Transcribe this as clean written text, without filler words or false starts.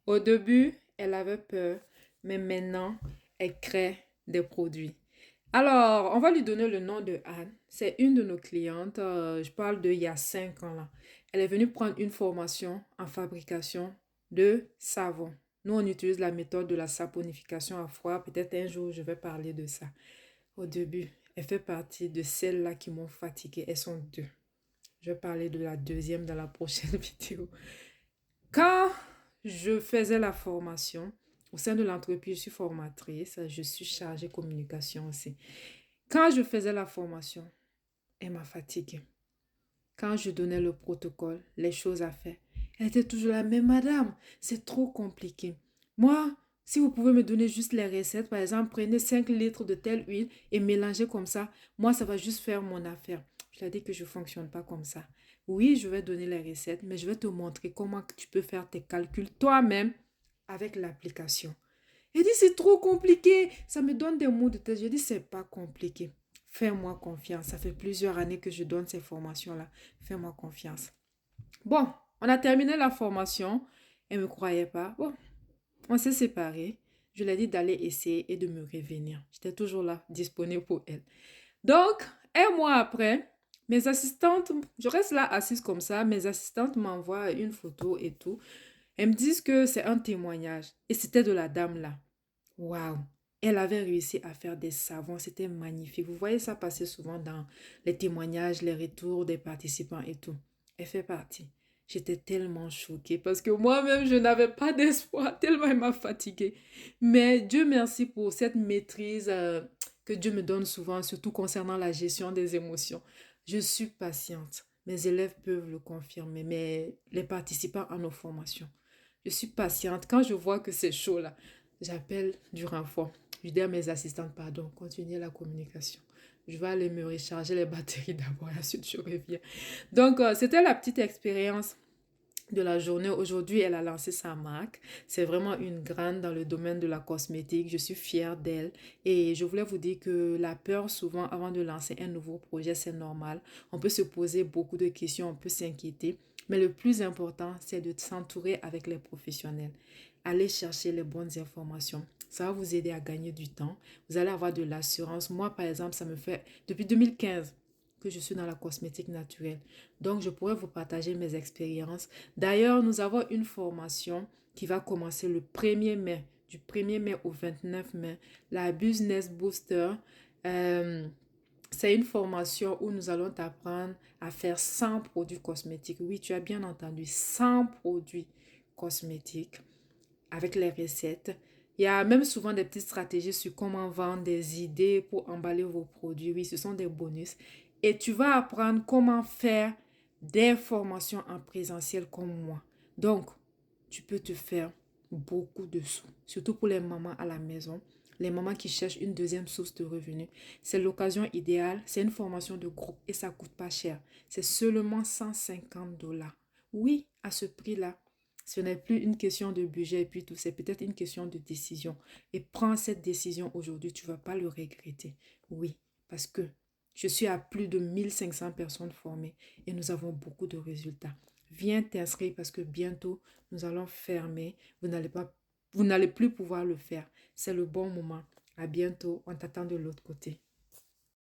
Au début, elle avait peur, mais maintenant, elle crée des produits. Alors, on va lui donner le nom de Anne. C'est une de nos clientes. Je parle d'il y a 5 ans là. Elle est venue prendre une formation en fabrication de savon. Nous, on utilise la méthode de la saponification à froid. Peut-être un jour, je vais parler de ça. Au début, elle fait partie de celles-là qui m'ont fatiguée. Elles sont deux. Je vais parler de la deuxième dans la prochaine vidéo. Quand je faisais la formation, au sein de l'entreprise, je suis formatrice, je suis chargée communication aussi. Quand je faisais la formation, elle m'a fatiguée. Quand je donnais le protocole, les choses à faire, elle était toujours là, mais madame, c'est trop compliqué. Moi, si vous pouvez me donner juste les recettes, par exemple, prenez 5 litres de telle huile et mélangez comme ça, moi, ça va juste faire mon affaire. Je lui ai dit que je ne fonctionne pas comme ça. Oui, je vais donner les recettes, mais je vais te montrer comment tu peux faire tes calculs toi-même avec l'application. Elle dit, c'est trop compliqué. Ça me donne des mots de tête. Je dis, c'est pas compliqué. Fais-moi confiance. Ça fait plusieurs années que je donne ces formations-là. Fais-moi confiance. Bon, on a terminé la formation. Elle ne me croyait pas. Bon, on s'est séparés. Je lui ai dit d'aller essayer et de me revenir. J'étais toujours là, disponible pour elle. Donc, un mois après, mes assistantes, je reste là assise comme ça, mes assistantes m'envoient une photo et tout. Elles me disent que c'est un témoignage. Et c'était de la dame là. Waouh! Elle avait réussi à faire des savons, c'était magnifique. Vous voyez ça passer souvent dans les témoignages, les retours des participants et tout. Elle fait partie. J'étais tellement choquée parce que moi-même, je n'avais pas d'espoir, tellement elle m'a fatiguée. Mais Dieu merci pour cette maîtrise que Dieu me donne souvent, surtout concernant la gestion des émotions. Je suis patiente. Mes élèves peuvent le confirmer, mais les participants à nos formations. Je suis patiente. Quand je vois que c'est chaud là, j'appelle du renfort. Je dis à mes assistantes, pardon, continuez la communication. Je vais aller me recharger les batteries d'abord et ensuite je reviens. Donc, c'était la petite expérience de la journée. Aujourd'hui, elle a lancé sa marque. C'est vraiment une grande dans le domaine de la cosmétique. Je suis fière d'elle. Et je voulais vous dire que la peur, souvent, avant de lancer un nouveau projet, c'est normal. On peut se poser beaucoup de questions, on peut s'inquiéter. Mais le plus important, c'est de s'entourer avec les professionnels. Allez chercher les bonnes informations. Ça va vous aider à gagner du temps. Vous allez avoir de l'assurance. Moi, par exemple, ça me fait depuis 2015 que je suis dans la cosmétique naturelle. Donc, je pourrais vous partager mes expériences. D'ailleurs, nous avons une formation qui va commencer le 1er mai, du 1er mai au 29 mai, la Business Booster. Euh, c'est une formation où nous allons t'apprendre à faire 100 produits cosmétiques. Oui, tu as bien entendu, 100 produits cosmétiques avec les recettes. Il y a même souvent des petites stratégies sur comment vendre, des idées pour emballer vos produits. Oui, ce sont des bonus. Et tu vas apprendre comment faire des formations en présentiel comme moi. Donc, tu peux te faire beaucoup de sous, surtout pour les mamans à la maison, les mamans qui cherchent une deuxième source de revenus. C'est l'occasion idéale, c'est une formation de groupe et ça coûte pas cher. C'est seulement 150 $. Oui, à ce prix-là, ce n'est plus une question de budget et puis tout, c'est peut-être une question de décision. Et prends cette décision aujourd'hui, tu ne vas pas le regretter. Oui, parce que je suis à plus de 1500 personnes formées et nous avons beaucoup de résultats. Viens t'inscrire parce que bientôt, nous allons fermer. Vous n'allez plus pouvoir le faire. C'est le bon moment. À bientôt. On t'attend de l'autre côté.